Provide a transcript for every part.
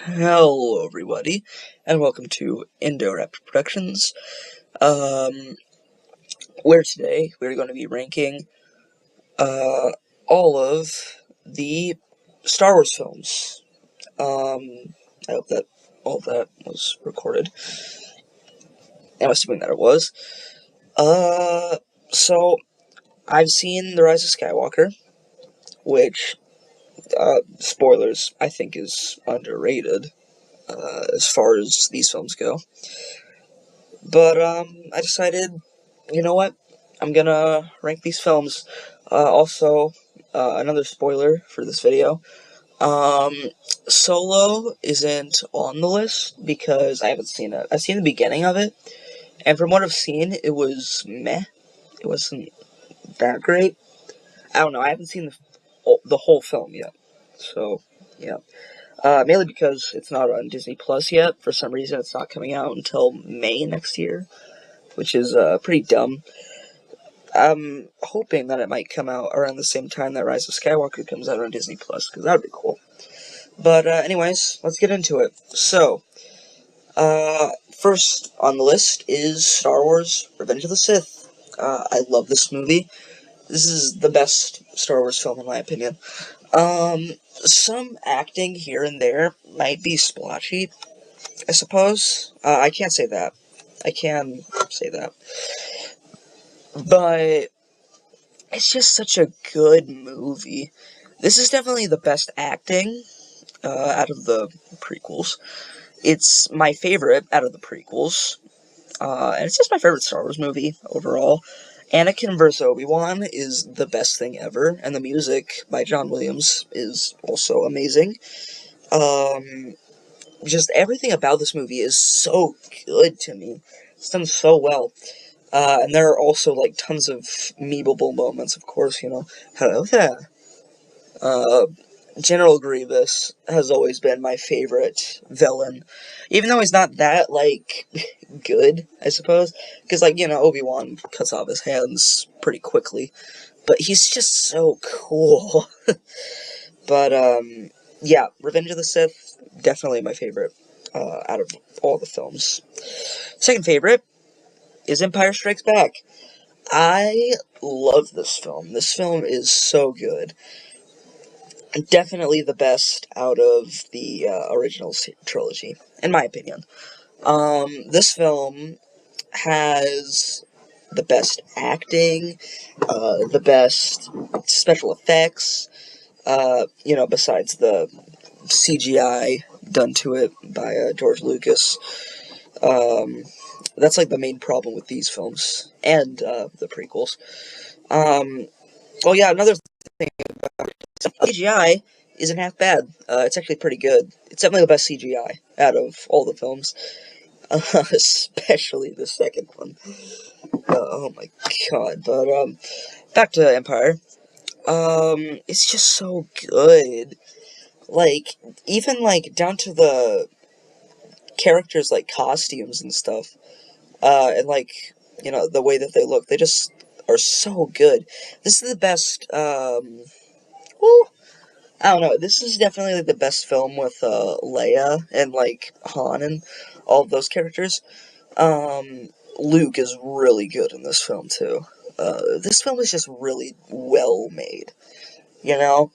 Hello, everybody, and welcome to Indo Raptor Productions. Um, where today we're going to be ranking all of the Star Wars films. I hope that all that was recorded. I'm assuming that it was. So I've seen The Rise of Skywalker, which, spoilers, I think is underrated as far as these films go. But I decided, you know what? I'm gonna rank these films. Also, another spoiler for this video. Um, Solo isn't on the list because I haven't seen it. I've seen the beginning of it, and from what I've seen, it was meh. It wasn't that great. I don't know. I haven't seen the whole film yet, so yeah. Mainly because it's not on Disney Plus yet. For some reason, it's not coming out until May next year, which is pretty dumb. I'm hoping that it might come out around the same time that Rise of Skywalker comes out on Disney Plus, because that would be cool. But anyways, let's get into it. So, first on the list is Star Wars: Revenge of the Sith. I love this movie. This is the best Star Wars film in my opinion. Some acting here and there might be splotchy, I suppose. I can't say that. I can say that. But it's just such a good movie. This is definitely the best acting out of the prequels. It's my favorite out of the prequels, and it's just my favorite Star Wars movie overall. Anakin vs. Obi-Wan is the best thing ever, and the music by John Williams is also amazing. Um, just everything about this movie is so good to me. It's done so well. And there are also, like, tons of memeable moments, of course, hello there. Uh, General Grievous has always been my favorite villain. Even though he's not that, like, good, I suppose. Because, like, Obi-Wan cuts off his hands pretty quickly. But he's just so cool. But, yeah, Revenge of the Sith, definitely my favorite out of all the films. Second favorite is Empire Strikes Back. I love this film. This film is so good. Definitely the best out of the original trilogy, in my opinion. This film has the best acting, the best special effects, besides the CGI done to it by George Lucas. That's like the main problem with these films and the prequels. Yeah, another thing about CGI isn't half bad. It's actually pretty good. It's definitely the best CGI out of all the films, especially the second one. Oh my god! But back to Empire. It's just so good. Like, even like down to the characters, like costumes and stuff. And like, the way that they look, they just are so good. This is the best, well, I don't know, this is definitely like, the best film with, Leia and, like, Han and all of those characters. Luke is really good in this film, too. This film is just really well made, you know?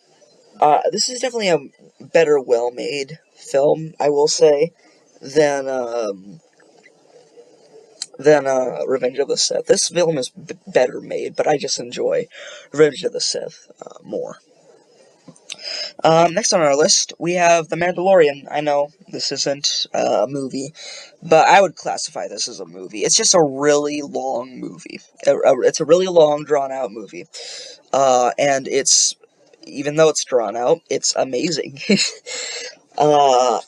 This is definitely a better well-made film, I will say, than, Revenge of the Sith. This film is better made, but I just enjoy Revenge of the Sith more. Next on our list, we have The Mandalorian. I know this isn't a movie, but I would classify this as a movie. It's just a really long movie. It's a really long, drawn-out movie. And even though it's drawn out, it's amazing. uh,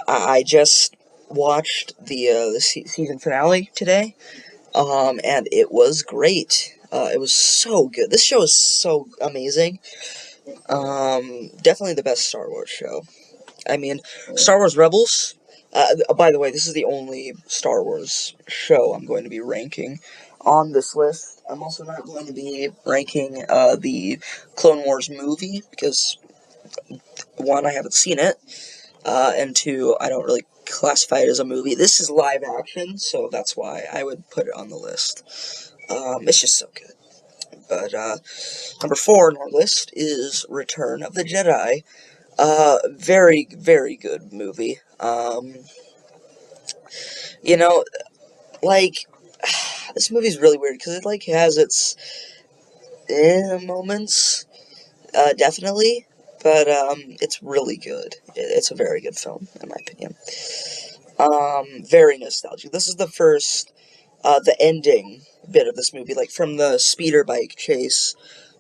I just watched the season finale today. And it was great. It was so good. This show is so amazing. Definitely the best Star Wars show. I mean, Star Wars Rebels. By the way, this is the only Star Wars show I'm going to be ranking on this list. I'm also not going to be ranking the Clone Wars movie because, one, I haven't seen it, and 2, I don't really classify it as a movie. This is live action, so that's why I would put it on the list. It's just so good. But, number 4 on our list is Return of the Jedi. Very, very good movie. You know, like, this movie's really weird, because it, like, has its moments, definitely, but, it's really good. It's a very good film, in my opinion. Very nostalgic. This is the first, the ending bit of this movie, like, from the speeder bike chase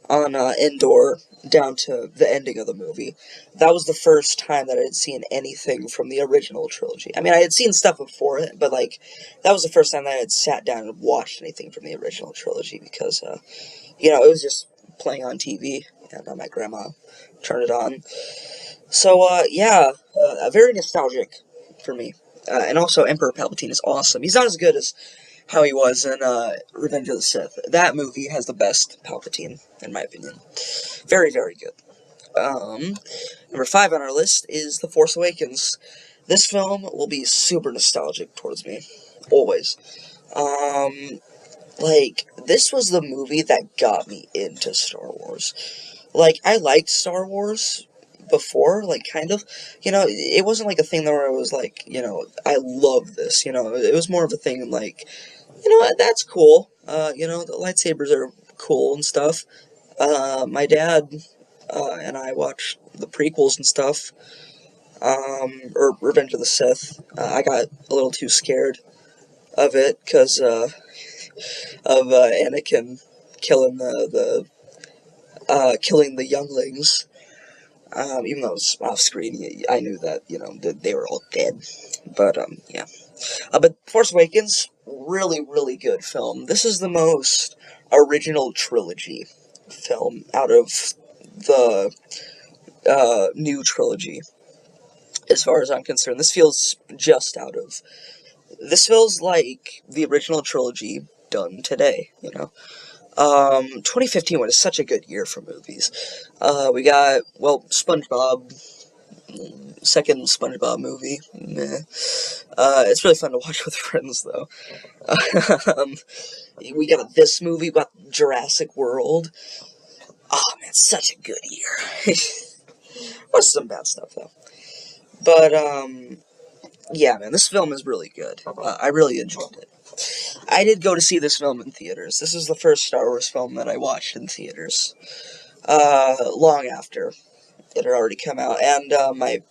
on, Endor down to the ending of the movie. That was the first time that I had seen anything from the original trilogy. I mean, I had seen stuff before it, but, like, that was the first time that I had sat down and watched anything from the original trilogy, because, it was just playing on TV, and my grandma turned it on. So, yeah, very nostalgic for me. And also, Emperor Palpatine is awesome. He's not as good as how he was in Revenge of the Sith. That movie has the best Palpatine, in my opinion. Very, very good. Number 5 on our list is The Force Awakens. This film will be super nostalgic towards me. Always. This was the movie that got me into Star Wars. Like, I liked Star Wars before, like, kind of. It wasn't like a thing where I was like, I love this, It was more of a thing like, that's cool. The lightsabers are cool and stuff. My dad, and I watched the prequels and stuff, or Revenge of the Sith. I got a little too scared of it, because, of, Anakin killing killing the younglings. Even though it was off screen, I knew that, that they were all dead. But, yeah. But Force Awakens, really, really good film. This is the most original trilogy film out of the new trilogy, as far as I'm concerned. This feels like the original trilogy done today, 2015 was such a good year for movies. We got, SpongeBob, second SpongeBob movie. Meh. It's really fun to watch with friends, though. um, we got this movie, we got Jurassic World. Oh, man, such a good year. Was some bad stuff, though. But, yeah, man, this film is really good. I really enjoyed it. I did go to see this film in theaters. This is the first Star Wars film that I watched in theaters. Long after it had already come out. And, my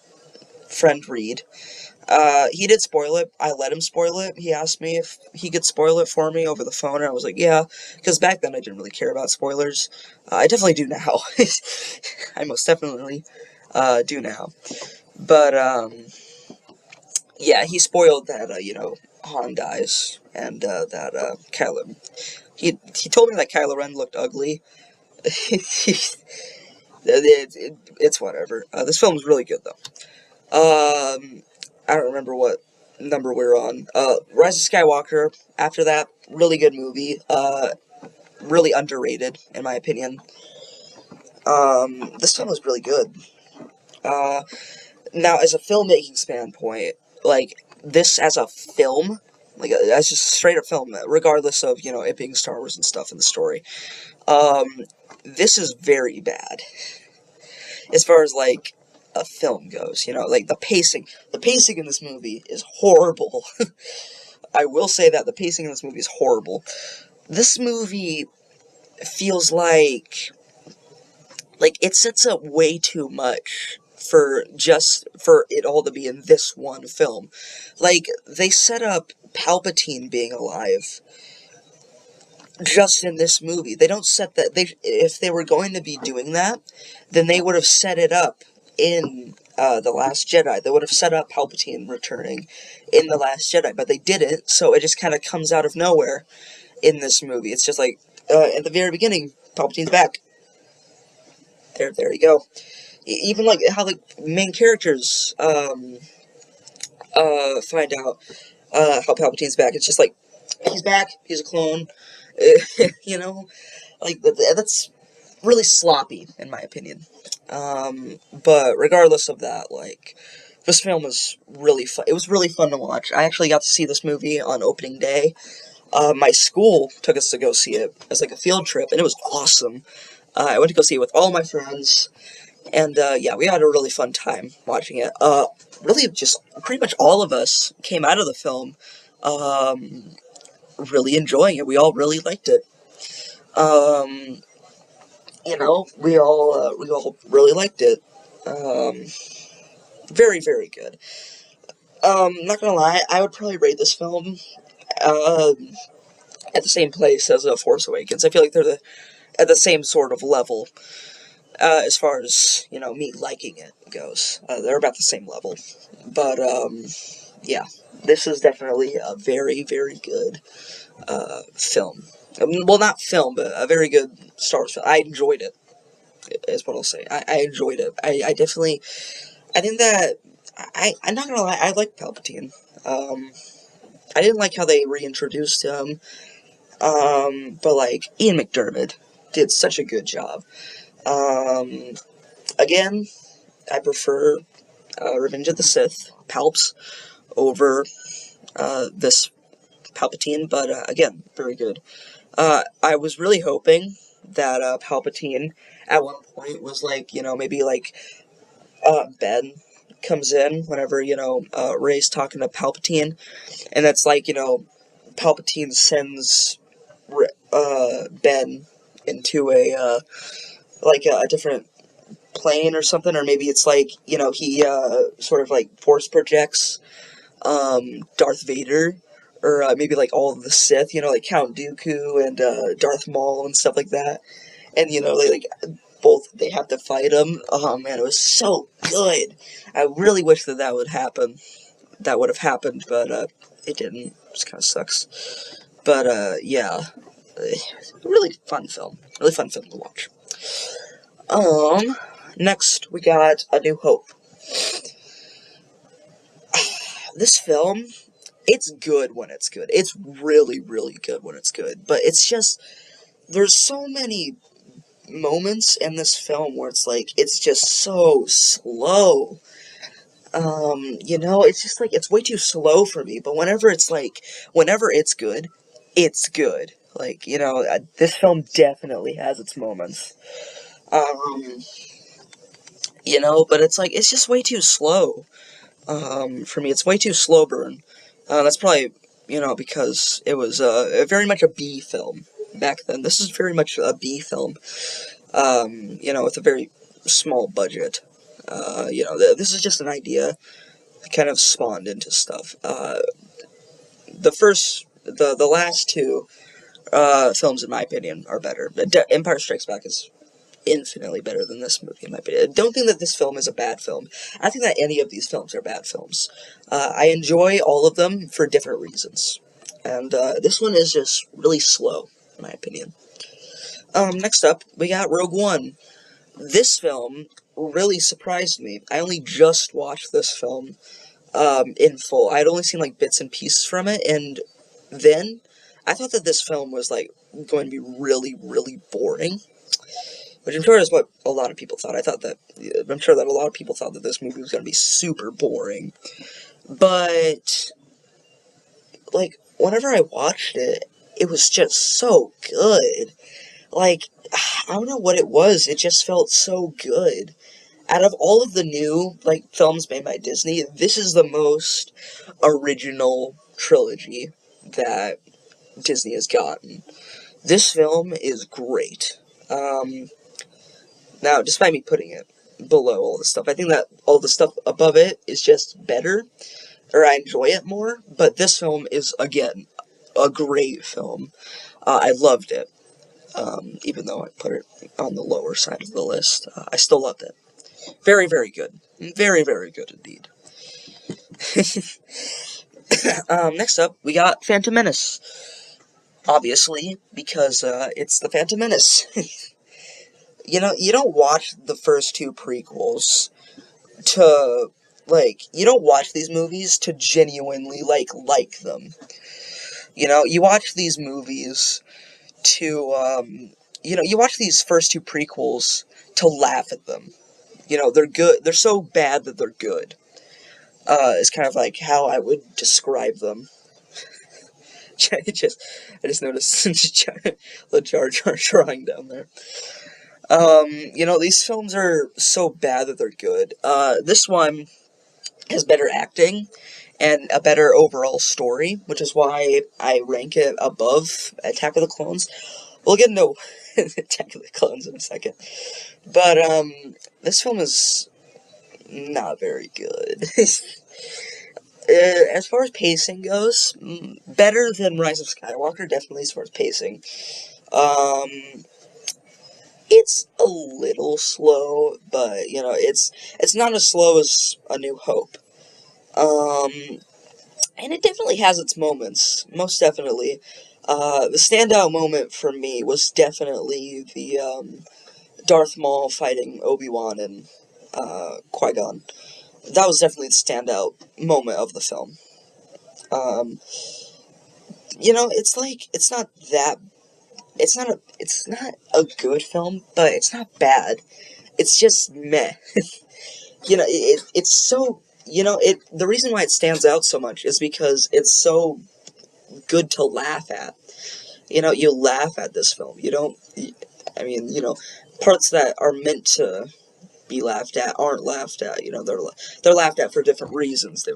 friend Reed, he did spoil it. I let him spoil it. He asked me if he could spoil it for me over the phone, and I was like, yeah, because back then I didn't really care about spoilers. I definitely do now. I most definitely, do now. But, yeah, he spoiled that, Han dies, and, that, Kylo... He told me that Kylo Ren looked ugly. It's whatever. This film's really good, though. I don't remember what number we're on. Rise of Skywalker, after that, really good movie. Really underrated, in my opinion. This film was really good. Now, as a filmmaking standpoint, like, this as a film, like, as just straight up film, regardless of, it being Star Wars and stuff in the story, this is very bad. As far as, like, a film goes, like, the pacing in this movie is horrible. I will say that the pacing in this movie is horrible. This movie feels like it sets up way too much for it all to be in this one film. Like, they set up Palpatine being alive just in this movie. They don't set that, if they were going to be doing that, then they would have set it up in, The Last Jedi. They would have set up Palpatine returning in The Last Jedi, but they didn't, so it just kind of comes out of nowhere in this movie. It's just like, at the very beginning, Palpatine's back. There you go. Even, like, how the main characters, find out, how Palpatine's back. It's just like, he's back, he's a clone, like, that's really sloppy, in my opinion. But regardless of that, like, This film was really fun. It was really fun to watch. I actually got to see this movie on opening day. My school took us to go see it as like a field trip, and it was awesome. I went to go see it with all my friends, and yeah, we had a really fun time watching it. Really, just pretty much all of us came out of the film really enjoying it. We all really liked it. Um, we all really liked it. Um, very, very good. Not gonna lie, I would probably rate this film uh, at the same place as Force Awakens. I feel like at the same sort of level as far as me liking it goes. They're about the same level, but yeah, this is definitely a very, very good film. Well, not film, but a very good Star Wars film. I enjoyed it. Is what I'll say. I enjoyed it. I definitely. I think that I'm not gonna lie. I like Palpatine. I didn't like how they reintroduced him. But like Ian McDiarmid did such a good job. Um, Again, I prefer Revenge of the Sith, Palps, over this Palpatine, but again, very good. I was really hoping that Palpatine at one point was like, maybe like Ben comes in whenever, Rey's talking to Palpatine, and that's like, Palpatine sends Ben into like a different plane or something, or maybe it's like, he sort of like force projects Darth Vader, or maybe like all of the Sith, like Count Dooku and Darth Maul and stuff like that, and they like both they have to fight him. Oh man, it was so good. I really wish that would happen. That would have happened, but it didn't. It just kind of sucks. But yeah, really fun film. Really fun film to watch. Next we got A New Hope. This film, it's good when it's good. It's really, really good when it's good. But it's just, there's so many moments in this film where it's like, it's just so slow. It's just like, it's way too slow for me. But whenever it's good, it's good. Like, this film definitely has its moments. Um, but it's like, it's just way too slow. For me, it's way too slow burn. That's probably, because it was very much a B film back then. This is very much a B film, with a very small budget. This is just an idea that kind of spawned into stuff. The last two films, in my opinion, are better. Empire Strikes Back is infinitely better than this movie, in my opinion. I don't think that this film is a bad film. I think that any of these films are bad films. I enjoy all of them for different reasons. And this one is just really slow, in my opinion. Next up, we got Rogue One. This film really surprised me. I only just watched this film in full. I had only seen like bits and pieces from it, and then I thought that this film was like going to be really, really boring. Which I'm sure is what a lot of people thought. I'm sure that a lot of people thought that this movie was going to be super boring. But, like, whenever I watched it, it was just so good. Like, I don't know what it was, it just felt so good. Out of all of the new, like, films made by Disney, this is the most original trilogy that Disney has gotten. This film is great. Now, despite me putting it below all the stuff, I think that all the stuff above it is just better, or I enjoy it more, but this film is, again, a great film. I loved it, even though I put it on the lower side of the list. I still loved it. Very, very good. Very, very good indeed. Next up, we got Phantom Menace. Obviously, because it's the Phantom Menace. You don't watch the first two prequels to, like, you don't watch these movies to genuinely, like them. You watch these movies to, you watch these first two prequels to laugh at them. They're good, they're so bad that they're good. is kind of like how I would describe them. I just noticed the Jar Jar drawing down there. These films are so bad that they're good. This one has better acting and a better overall story, which is why I rank it above Attack of the Clones. We'll get into Attack of the Clones in a second. But, this film is not very good. As far as pacing goes, better than Rise of Skywalker, definitely as far as pacing. Um, it's a little slow, but, it's not as slow as A New Hope. And it definitely has its moments, most definitely. The standout moment for me was definitely the, Darth Maul fighting Obi-Wan and, Qui-Gon. That was definitely the standout moment of the film. Um, it's like, it's not a good film, but it's not bad. It's just meh. It's so, the reason why it stands out so much is because it's so good to laugh at. You laugh at this film. You don't, I mean, parts that are meant to be laughed at aren't laughed at. They're laughed at for different reasons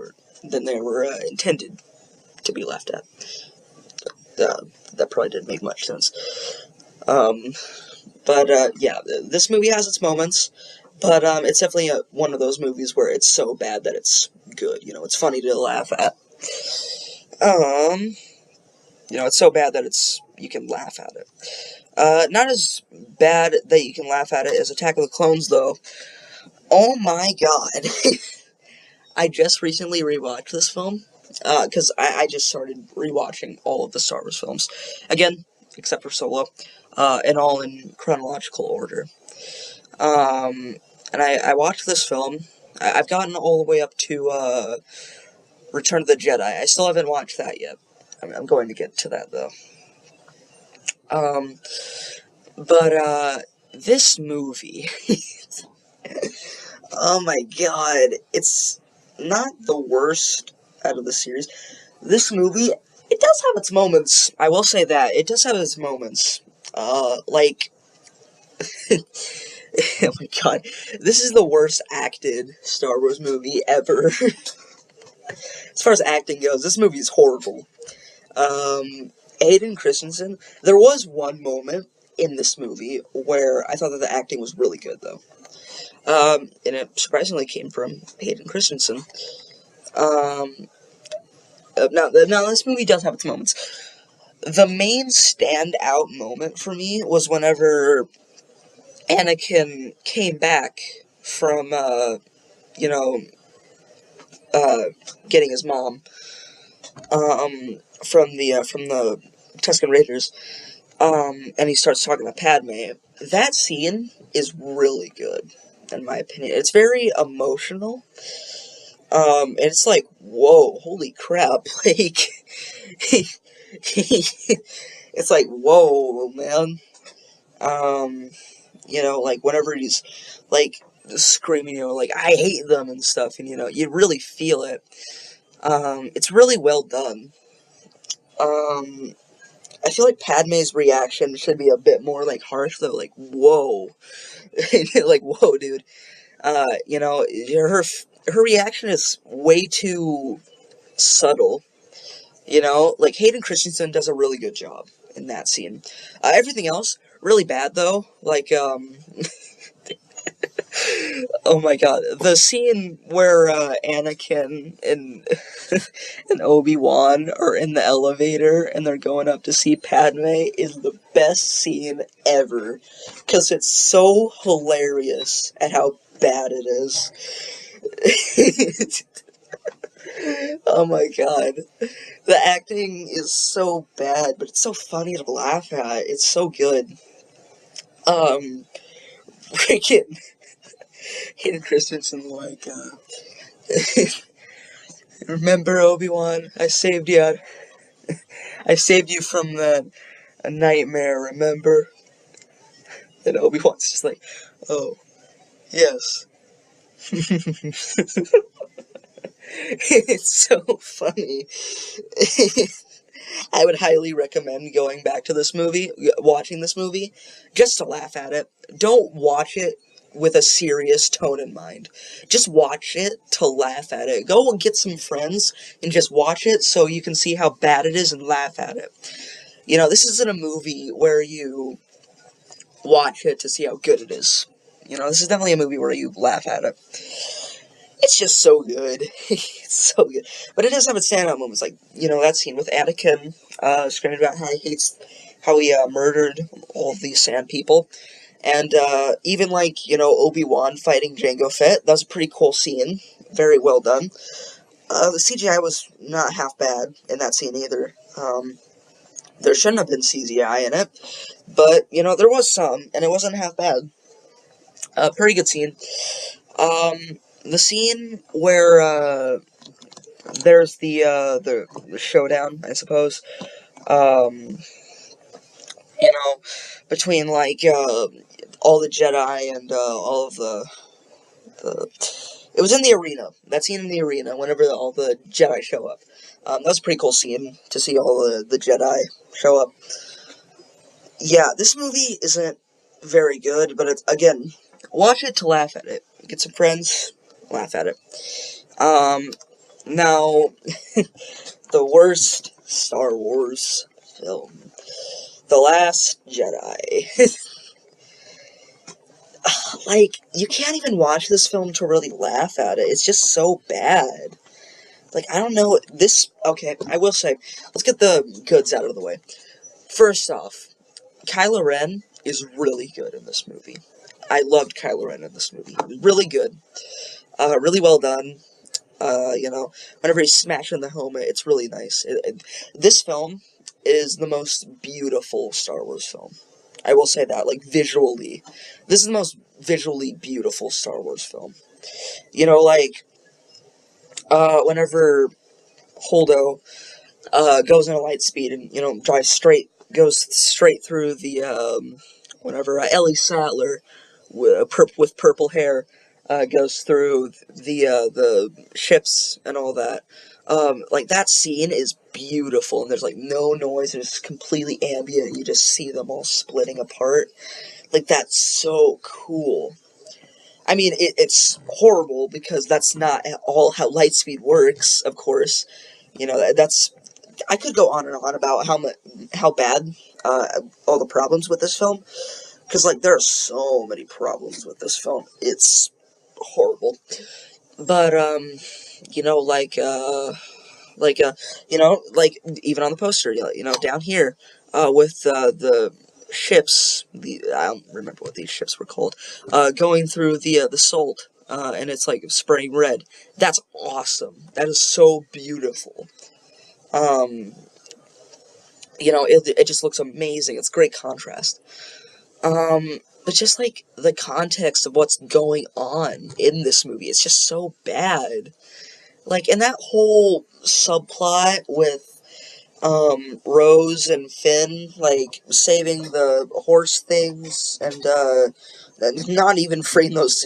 than they were intended to be laughed at. That probably didn't make much sense. Um, yeah, this movie has its moments, but it's definitely one of those movies where it's so bad that it's good. It's funny to laugh at. Um, it's so bad that you can laugh at it. Not as bad that you can laugh at it as Attack of the Clones, though. Oh my god. I just recently rewatched this film, because I just started rewatching all of the Star Wars films. Again, except for Solo, and all in chronological order. And I watched this film. I've gotten all the way up to, Return of the Jedi. I still haven't watched that yet. I'm going to get to that, though. Um, this movie, oh my god, it's not the worst out of the series. This movie, it does have its moments. I will say that. It does have its moments. Like, oh my god, this is the worst acted Star Wars movie ever. As far as acting goes, this movie is horrible. Hayden Christensen, there was one moment in this movie where I thought that the acting was really good, though. And it surprisingly came from Hayden Christensen. Now, this movie does have its moments. The main standout moment for me was whenever Anakin came back from, you know, getting his mom, from the Tusken Raiders, and he starts talking to Padme. That scene is really good, in my opinion. It's very emotional, and it's like, whoa, holy crap, like, it's like, whoa, man, like, whenever he's, like, screaming, like, I hate them and stuff, and, you really feel it. It's really well done. I feel like Padme's reaction should be a bit more, like, harsh, though, like, whoa. Like, whoa, dude. Her reaction is way too subtle, Like, Hayden Christensen does a really good job in that scene. Everything else, really bad, though. Like, oh my god, the scene where Anakin and and Obi-Wan are in the elevator and they're going up to see Padme is the best scene ever, because it's so hilarious at how bad it is. Oh my god, the acting is so bad, but it's so funny to laugh at. It's so good. Freaking Hayden Christensen, like, remember, Obi-Wan, I saved you from a nightmare, remember? And Obi-Wan's just like, oh, yes. It's so funny. I would highly recommend going back to this movie, watching this movie, just to laugh at it. Don't watch it with a serious tone in mind. Just watch it to laugh at it. Go and get some friends and just watch it so you can see how bad it is and laugh at it. You know, this isn't a movie where you watch it to see how good it is. You know, this is definitely a movie where you laugh at it. It's just so good. It's so good. But it does have its standout moments, like, you know, that scene with Anakin, screaming about how he hates, how he, murdered all of these sand people. And, even, like, you know, Obi-Wan fighting Jango Fett, that was a pretty cool scene. Very well done. The CGI was not half bad in that scene either. There shouldn't have been CGI in it, but, you know, there was some, and it wasn't half bad. Pretty good scene. The scene where, there's the showdown, I suppose, um, you know, between, like, all the Jedi and, all of the, it was in the arena, that scene in the arena, whenever all the Jedi show up. That was a pretty cool scene, to see all the Jedi show up. Yeah, this movie isn't very good, but it's, again, watch it to laugh at it. Get some friends, laugh at it. Now, the worst Star Wars film, The Last Jedi. Like, you can't even watch this film to really laugh at it. It's just so bad. Like, I don't know, okay, I will say, let's get the goods out of the way. First off, Kylo Ren is really good in this movie. I loved Kylo Ren in this movie. Really good. Really well done. You know, whenever he's smashing the helmet, it's really nice. This film is the most beautiful Star Wars film. I will say that, like, visually. This is the most visually beautiful Star Wars film. You know, like, whenever Holdo, goes in a light speed and, you know, goes straight through the, whenever, Ellie Sattler, with purple hair, goes through the ships and all that. Like, that scene is beautiful, and there's, like, no noise, and it's completely ambient, you just see them all splitting apart. Like, that's so cool. I mean, it's horrible, because that's not at all how lightspeed works, of course. You know, that's... I could go on and on about how bad, all the problems with this film, because, like, there are so many problems with this film. It's horrible. But, you know, you know, like, even on the poster, you know, down here, with, the ships, I don't remember what these ships were called, going through the salt, and it's, like, spraying red. That's awesome. That is so beautiful. You know, it just looks amazing. It's great contrast. But just, like, the context of what's going on in this movie, it's just so bad. Like, and that whole subplot with, Rose and Finn, like, saving the horse things, and not even freeing those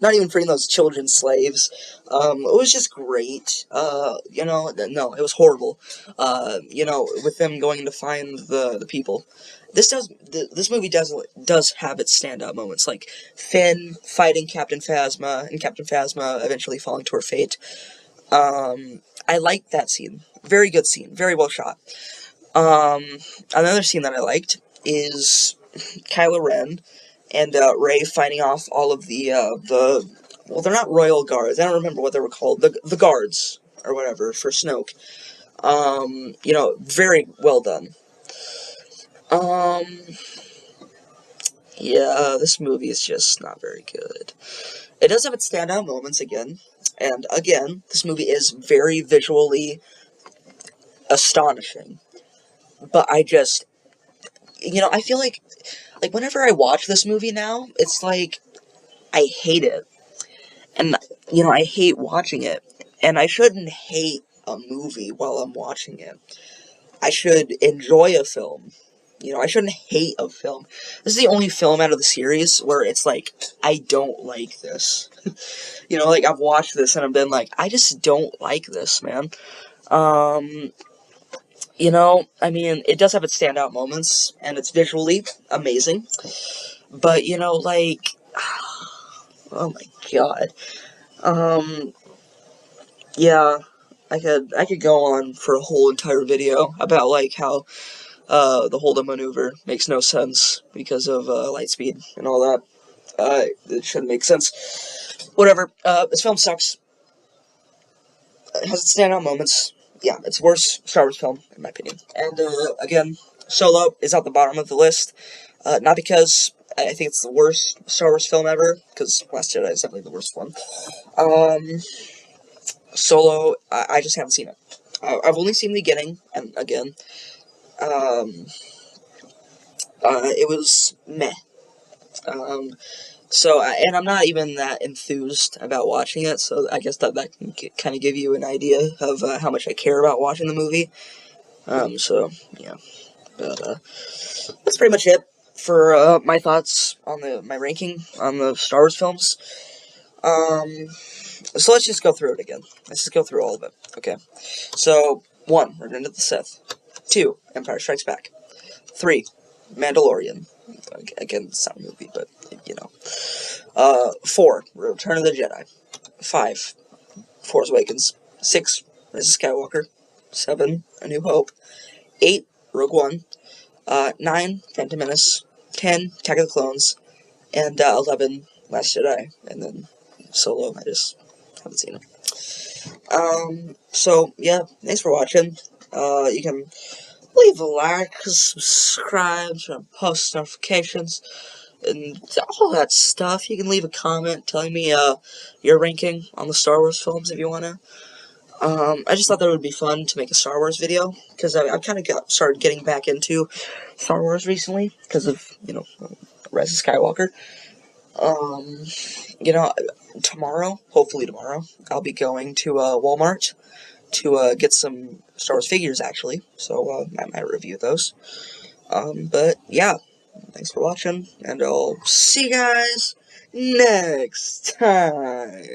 not even freeing those children slaves. It was just great. You know, no, it was horrible. You know, with them going to find the people. This movie does have its standout moments, like Finn fighting Captain Phasma, and Captain Phasma eventually falling to her fate. I liked that scene. Very good scene. Very well shot. Another scene that I liked is Kylo Ren and, Rey fighting off all of well, they're not royal guards. I don't remember what they were called. The guards, or whatever, for Snoke. You know, very well done. Um, yeah, this movie is just not very good. It does have its standout moments again, and again, this movie is very visually astonishing. But I just, you know, I feel like, whenever I watch this movie now, it's like, I hate it. And, you know, I hate watching it. And I shouldn't hate a movie while I'm watching it. I should enjoy a film I shouldn't hate a film. This is the only film out of the series where it's like, I don't like this. Like, I've watched this and I've been like, I just don't like this, man. Um, I mean, it does have its standout moments, and it's visually amazing. But, like, oh my god. Um, yeah, I could go on for a whole entire video about, like, how, the hold-up maneuver makes no sense because of, light speed and all that. It shouldn't make sense. Whatever, this film sucks. It has its standout moments. Yeah, it's the worst Star Wars film, in my opinion. And, again, Solo is at the bottom of the list. Not because I think it's the worst Star Wars film ever, because Last Jedi is definitely the worst one. Solo, I just haven't seen it. I've only seen the beginning, and again, um, it was meh. Um, and I'm not even that enthused about watching it, so I guess that can kind of give you an idea of how much I care about watching the movie. Yeah. But, that's pretty much it for, my thoughts on my ranking on the Star Wars films. So let's just go through it again. Let's just go through all of it. Okay. So, 1, Return of the Sith. 2, Empire Strikes Back. 3, Mandalorian. Again, it's not a movie, but, 4, Return of the Jedi. 5, Force Awakens. 6, Rise of Skywalker. 7, A New Hope. 8, Rogue One. 9, Phantom Menace. 10, Attack of the Clones. And, 11, Last Jedi. And then Solo, I just haven't seen it. So, yeah, thanks for watching. You can leave a like, subscribe, post notifications, and all that stuff. You can leave a comment telling me, your ranking on the Star Wars films if you wanna. I just thought that it would be fun to make a Star Wars video, because I've kind of started getting back into Star Wars recently, because of, Rise of Skywalker. You know, hopefully tomorrow, I'll be going to, Walmart to, get some Star Wars figures, actually, so, I might review those. But, yeah, thanks for watching, and I'll see you guys next time.